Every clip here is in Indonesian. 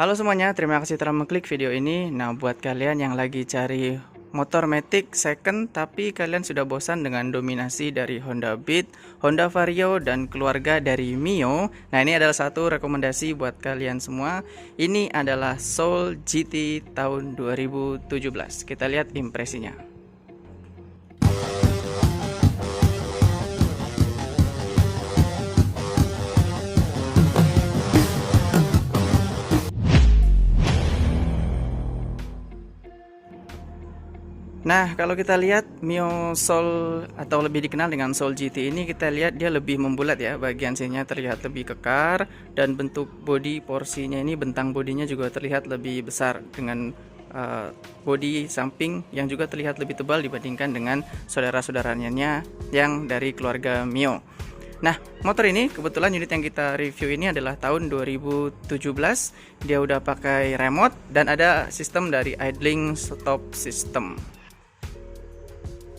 Halo semuanya, terima kasih telah mengklik video ini. Nah, buat kalian yang lagi cari motor Matic second tapi kalian sudah bosan dengan dominasi dari Honda Beat, Honda Vario, dan keluarga dari Mio. Nah, ini adalah satu rekomendasi buat kalian semua. Ini adalah Soul GT tahun 2017. Kita lihat impresinya. Nah, kalau kita lihat Mio Soul atau lebih dikenal dengan Soul GT ini, kita lihat dia lebih membulat ya. Bagian sininya terlihat lebih kekar dan bentuk bodi porsinya ini, bentang bodinya juga terlihat lebih besar dengan bodi samping yang juga terlihat lebih tebal dibandingkan dengan saudara-saudaranya yang dari keluarga Mio. Nah, motor ini kebetulan unit yang kita review ini adalah tahun 2017. Dia udah pakai remote dan ada sistem dari idling stop system.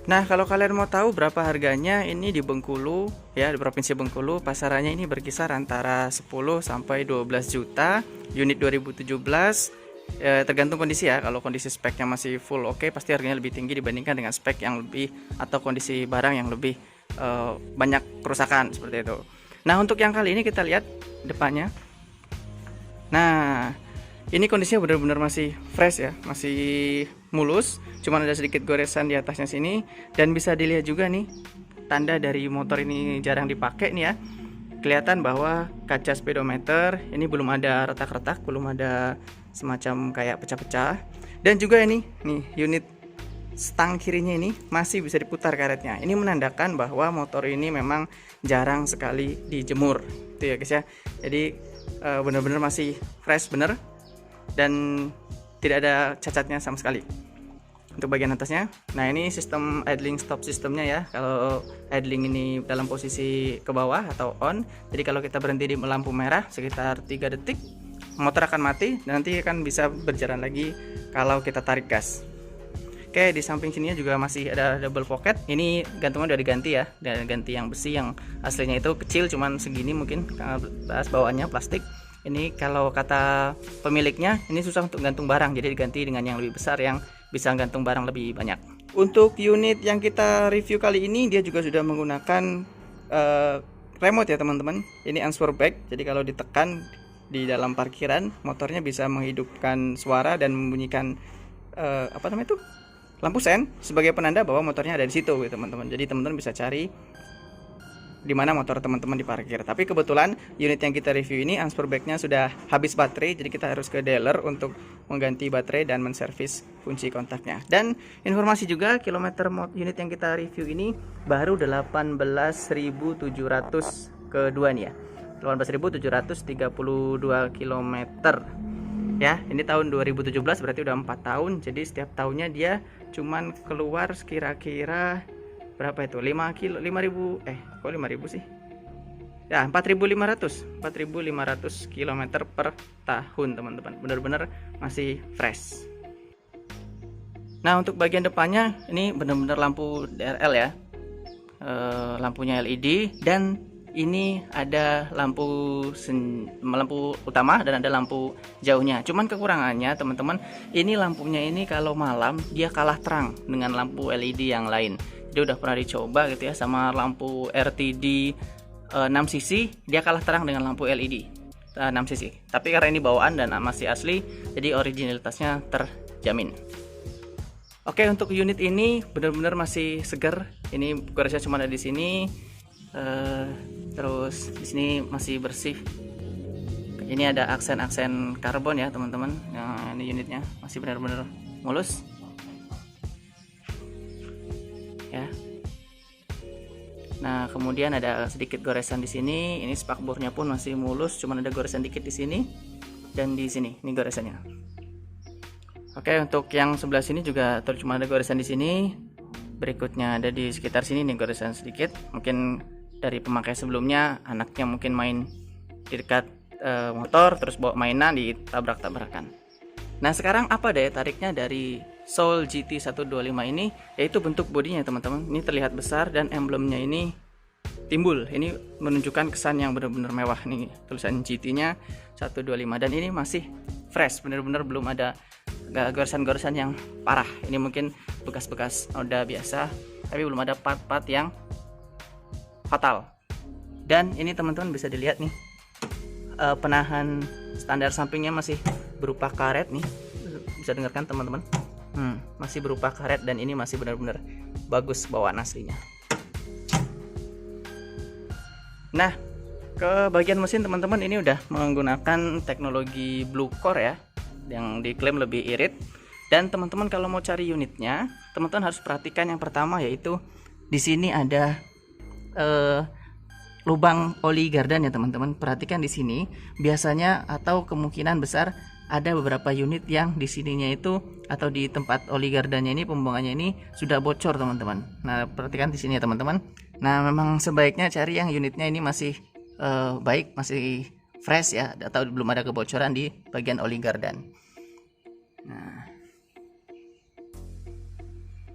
Nah, kalau kalian mau tahu berapa harganya, ini di Bengkulu ya, di Provinsi Bengkulu, pasarannya ini berkisar antara 10 sampai 12 juta. Unit 2017 tergantung kondisi ya. Kalau kondisi speknya masih full oke, pasti harganya lebih tinggi dibandingkan dengan spek yang lebih atau kondisi barang yang lebih banyak kerusakan seperti itu. Nah, untuk yang kali ini kita lihat depannya. Nah, ini kondisinya benar-benar masih fresh ya, masih mulus, cuman ada sedikit goresan di atasnya sini, dan bisa dilihat juga nih tanda dari motor ini jarang dipakai nih ya. Kelihatan bahwa kaca speedometer ini belum ada retak-retak, belum ada semacam kayak pecah-pecah, dan juga ini nih unit stang kirinya ini masih bisa diputar karetnya. Ini menandakan bahwa motor ini memang jarang sekali dijemur, itu ya guys ya. Jadi benar-benar masih fresh bener dan tidak ada cacatnya sama sekali. Untuk bagian atasnya, nah ini sistem idling stop sistemnya ya. Kalau idling ini dalam posisi ke bawah atau on, jadi kalau kita berhenti di lampu merah sekitar 3 detik, motor akan mati dan nanti akan bisa berjalan lagi kalau kita tarik gas. Oke, di samping sininya juga masih ada double pocket. Ini gantungan udah diganti ya, dan ganti yang besi, yang aslinya itu kecil cuman segini mungkin karena bawaannya plastik. Ini kalau kata pemiliknya ini susah untuk gantung barang, jadi diganti dengan yang lebih besar yang bisa gantung barang lebih banyak. Untuk unit yang kita review kali ini, dia juga sudah menggunakan remote ya teman-teman. Ini answer back, jadi kalau ditekan di dalam parkiran, motornya bisa menghidupkan suara dan membunyikan apa namanya itu, lampu sen sebagai penanda bahwa motornya ada di situ gitu teman-teman. Jadi teman-teman bisa cari di mana motor teman-teman diparkir. Tapi kebetulan unit yang kita review ini answer back-nya sudah habis baterai, jadi kita harus ke dealer untuk mengganti baterai dan menservis kunci kontaknya. Dan informasi juga, kilometer unit yang kita review ini baru 18.700 kedua nih ya. 18.732 km. Ya, ini tahun 2017 berarti udah 4 tahun. Jadi setiap tahunnya dia cuman keluar kira-kira berapa itu? 5 ribu sih? Ya, 4.500 km per tahun teman-teman. Benar-benar masih fresh. Nah, untuk bagian depannya ini benar-benar lampu DRL ya. Lampunya LED, dan ini ada lampu utama dan ada lampu jauhnya. Cuman kekurangannya teman-teman, ini lampunya ini kalau malam dia kalah terang dengan lampu LED yang lain. Dia udah pernah dicoba gitu ya sama lampu RTD 6 cc, dia kalah terang dengan lampu LED 6 cc. Tapi karena ini bawaan dan masih asli, jadi originalitasnya terjamin. Oke, untuk unit ini benar-benar masih segar. Ini goresnya cuma ada di sini. Terus di sini masih bersih. Ini ada aksen-aksen karbon ya teman-teman. Nah, ini unitnya masih benar-benar mulus. Ya. Nah, kemudian ada sedikit goresan di sini. Ini spakbornya pun masih mulus, cuman ada goresan dikit di sini dan di sini. Ini goresannya. Oke, untuk yang sebelah sini juga cuma ada goresan di sini. Berikutnya ada di sekitar sini nih goresan sedikit. Mungkin dari pemakai sebelumnya, anaknya mungkin main di dekat motor terus bawa mainan ditabrak-tabrakan. Nah, sekarang apa daya tariknya dari Soul GT 125 ini, yaitu bentuk bodinya teman-teman. Ini terlihat besar dan emblemnya ini timbul. Ini menunjukkan kesan yang benar-benar mewah nih, tulisan GT-nya 125, dan ini masih fresh, bener-bener belum ada goresan-goresan yang parah. Ini mungkin bekas-bekas noda biasa, tapi belum ada part-part yang fatal. Dan ini teman-teman bisa dilihat nih, penahan standar sampingnya masih berupa karet nih, bisa dengarkan teman-teman. Masih berupa karet dan ini masih benar-benar bagus bawaan aslinya. Nah, ke bagian mesin teman-teman ini udah menggunakan teknologi Blue Core ya, yang diklaim lebih irit. Dan teman-teman kalau mau cari unitnya, teman-teman harus perhatikan yang pertama, yaitu di sini ada lubang oli gardan ya teman-teman. Perhatikan di sini, biasanya atau kemungkinan besar ada beberapa unit yang di sininya itu atau di tempat oli gardannya ini, pembuangannya ini sudah bocor teman-teman. Nah, perhatikan di sini ya teman-teman. Nah, memang sebaiknya cari yang unitnya ini masih baik, masih fresh ya, atau belum ada kebocoran di bagian oli gardan. Nah,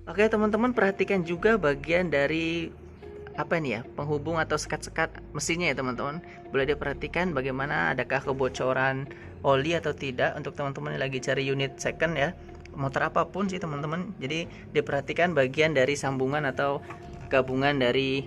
oke teman-teman, perhatikan juga bagian dari apa ini ya, penghubung atau sekat-sekat mesinnya ya teman-teman. Boleh diperhatikan bagaimana, adakah kebocoran oli atau tidak, untuk teman-teman yang lagi cari unit second ya, motor apapun sih teman-teman. Jadi diperhatikan bagian dari sambungan atau gabungan dari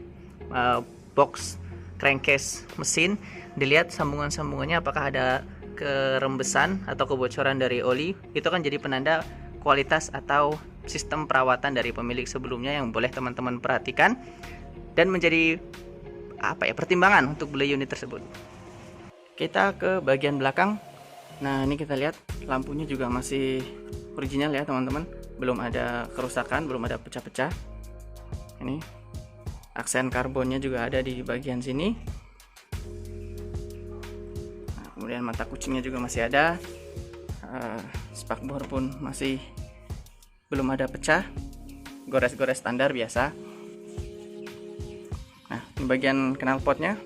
box crankcase mesin, dilihat sambungan-sambungannya apakah ada kerembesan atau kebocoran dari oli. Itu kan jadi penanda kualitas atau sistem perawatan dari pemilik sebelumnya yang boleh teman-teman perhatikan dan menjadi pertimbangan untuk beli unit tersebut. Kita ke bagian belakang. Nah, ini kita lihat lampunya juga masih original ya teman-teman, belum ada kerusakan, belum ada pecah-pecah. Ini aksen karbonnya juga ada di bagian sini. Nah, kemudian mata kucingnya juga masih ada. Spakbor pun masih belum ada pecah, gores-gores standar biasa. Nah, ini bagian knalpotnya.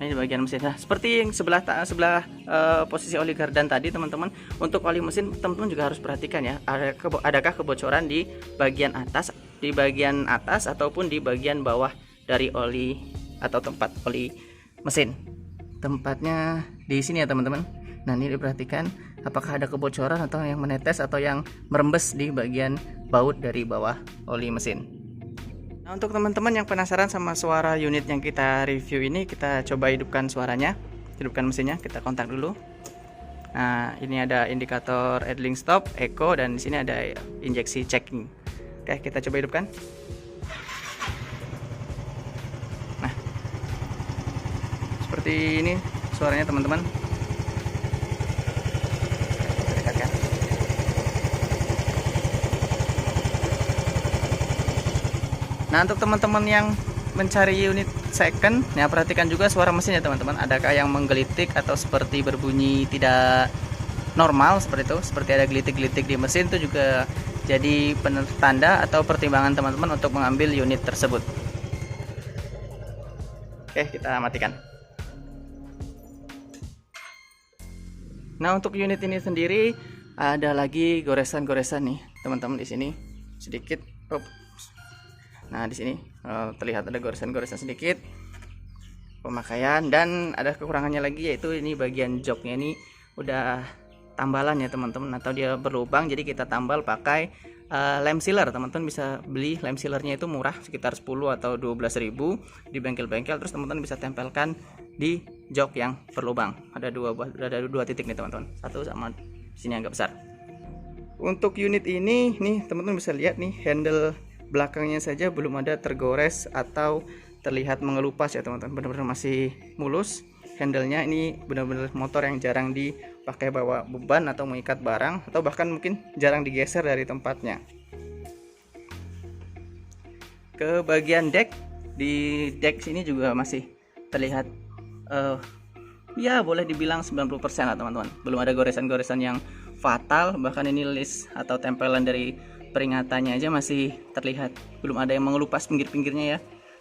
Ini bagian mesin. Nah, seperti yang sebelah posisi oli gardan tadi teman-teman, untuk oli mesin teman-teman juga harus perhatikan ya, adakah kebocoran di bagian atas ataupun di bagian bawah dari oli atau tempat oli mesin. Tempatnya di sini ya teman-teman. Nah, ini diperhatikan apakah ada kebocoran atau yang menetes atau yang merembes di bagian baut dari bawah oli mesin. Nah, untuk teman-teman yang penasaran sama suara unit yang kita review ini, kita coba hidupkan suaranya, hidupkan mesinnya, kita kontak dulu. Nah, ini ada indikator idling stop, echo, dan di sini ada injeksi checking. Oke, kita coba hidupkan. Nah, seperti ini suaranya teman-teman. Nah, untuk teman-teman yang mencari unit second, ya perhatikan juga suara mesinnya teman-teman. Adakah yang menggelitik atau seperti berbunyi tidak normal seperti itu, seperti ada gelitik-gelitik di mesin, itu juga jadi penanda atau pertimbangan teman-teman untuk mengambil unit tersebut. Oke, kita matikan. Nah, untuk unit ini sendiri ada lagi goresan-goresan nih teman-teman di sini sedikit. Nah, di sini terlihat ada goresan-goresan sedikit pemakaian, dan ada kekurangannya lagi, yaitu ini bagian joknya ini udah tambalan ya teman-teman, atau dia berlubang, jadi kita tambal pakai lem sealer. Teman-teman bisa beli lem sealernya, itu murah, sekitar 10 atau 12.000 di bengkel-bengkel. Terus teman-teman bisa tempelkan di jok yang berlubang. Ada dua titik nih teman-teman, satu sama sini agak besar. Untuk unit ini nih teman-teman bisa lihat nih, handle belakangnya saja belum ada tergores atau terlihat mengelupas ya teman-teman, benar-benar masih mulus. Handlenya ini benar-benar motor yang jarang dipakai bawa beban atau mengikat barang, atau bahkan mungkin jarang digeser dari tempatnya. Ke bagian deck, di deck sini juga masih terlihat ya boleh dibilang 90% lah teman-teman, belum ada goresan-goresan yang fatal. Bahkan ini list atau tempelan dari peringatannya aja masih terlihat, belum ada yang mengelupas pinggir-pinggirnya ya.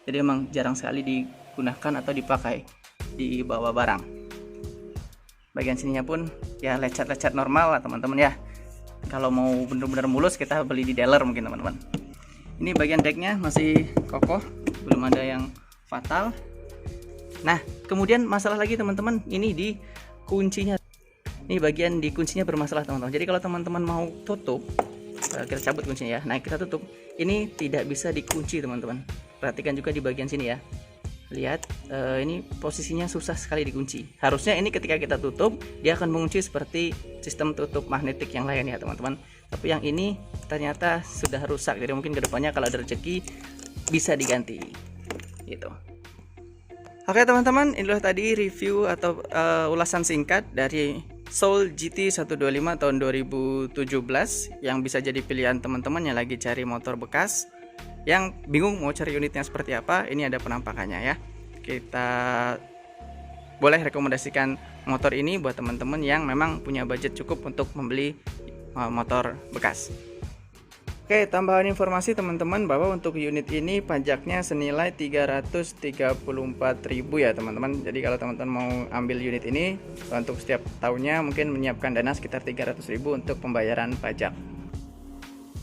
Jadi emang jarang sekali digunakan atau dipakai di bawah barang. Bagian sininya pun ya lecet-lecet normal lah teman-teman ya. Kalau mau bener-bener mulus kita beli di dealer mungkin teman-teman. Ini bagian decknya masih kokoh, belum ada yang fatal. Nah, kemudian masalah lagi teman-teman, ini di kuncinya. Ini bagian di kuncinya bermasalah teman-teman. Jadi kalau teman-teman mau tutup, kita cabut kuncinya ya. Nah, kita tutup. Ini tidak bisa dikunci teman-teman. Perhatikan juga di bagian sini ya. Lihat, ini posisinya susah sekali dikunci. Harusnya ini ketika kita tutup, dia akan mengunci seperti sistem tutup magnetik yang lain ya teman-teman. Tapi yang ini ternyata sudah rusak. Jadi mungkin kedepannya kalau ada rezeki bisa diganti. Gitu. Oke teman-teman, inilah tadi review atau ulasan singkat dari Soul GT 125 tahun 2017 yang bisa jadi pilihan teman-teman yang lagi cari motor bekas, yang bingung mau cari unitnya seperti apa. Ini ada penampakannya ya. Kita boleh rekomendasikan motor ini buat teman-teman yang memang punya budget cukup untuk membeli motor bekas. Oke, tambahan informasi teman-teman bahwa untuk unit ini pajaknya senilai 334.000 ya teman-teman. Jadi kalau teman-teman mau ambil unit ini untuk setiap tahunnya mungkin menyiapkan dana sekitar 300.000 untuk pembayaran pajak.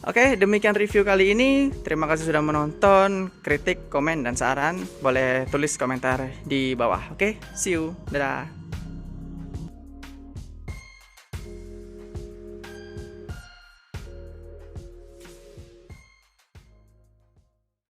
Oke, demikian review kali ini. Terima kasih sudah menonton. Kritik, komen, dan saran boleh tulis komentar di bawah. Oke, see you. Dadah.